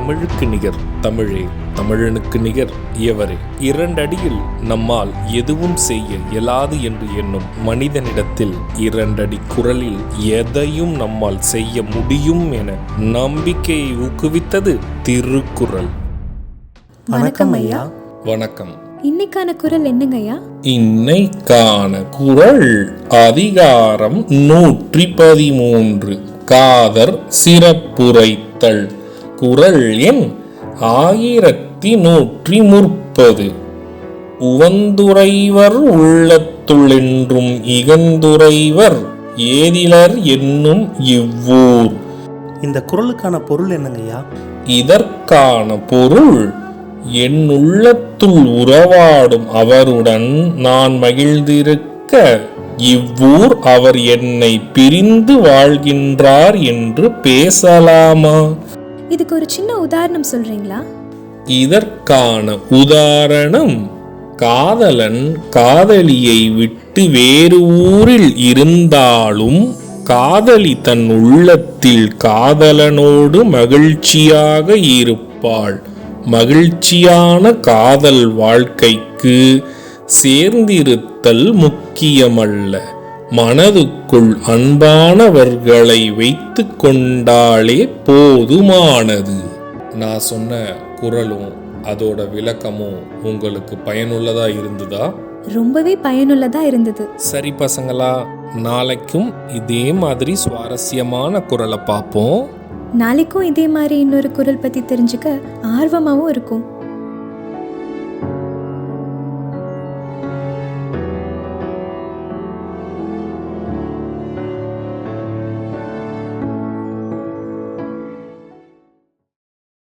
தமிழுக்கு நிகர் தமிழே, தமிழனுக்கு நிகர் எவரே. 2 அடியில் நம்மால் எதுவும் செய்ய இயலாது என்று எண்ணும் மனிதனிடத்தில் 2 அடி குரலில் எதையும் நம்மால் செய்ய முடியும் என நம்பிக்கையை ஊக்குவித்தது திருக்குறள். வணக்கம் ஐயா. வணக்கம். இன்னைக்கான குறள் என்னங்க ஐயா? இன்னைக்கான குறள் அதிகாரம் 113, காதற் சிறப்புரைத்தல். குறள் எண் 1130. உவந்துரைவர் உள்ளத்துளென்றும் இகந்துரைவர் ஏதிலர் என்னும் இவ்வூர். இந்த குறளுக்கான பொருள் என்னங்கய்யா? இதற்கான பொருள், என் உள்ளத்துள் உறவாடும் அவருடன் நான் மகிழ்ந்திருக்க இவ்வூர் அவர் என்னை பிரிந்து வாழ்கின்றார் என்று பேசலாமா? இதுக்கு ஒரு சின்ன உதாரணம் சொல்றீங்களா? இதற்கான உதாரணம், காதலன் காதலியை விட்டு வேறு ஊரில் இருந்தாலும் காதலி தன் உள்ளத்தில் காதலனோடு மகிழ்ச்சியாக இருப்பாள். மகிழ்ச்சியான காதல் வாழ்க்கைக்கு சேர்ந்திருத்தல் முக்கியமல்ல, மனதுக்குள் அன்பானவர்களை வைத்து கொண்டாலே போதுமானது. நான் சொன்ன குறளும் அதோட விளக்கமும் உங்களுக்கு பயனுள்ளதா இருந்ததா? ரொம்பவே பயனுள்ளதா இருந்தது. சரி பசங்களா, நாளைக்கும் இதே மாதிரி சுவாரஸ்யமான குறளை பார்ப்போம். நாளைக்கும் இதே மாதிரி இன்னொரு குறள் பத்தி தெரிஞ்சுக்க ஆர்வமாவும் இருக்கும்.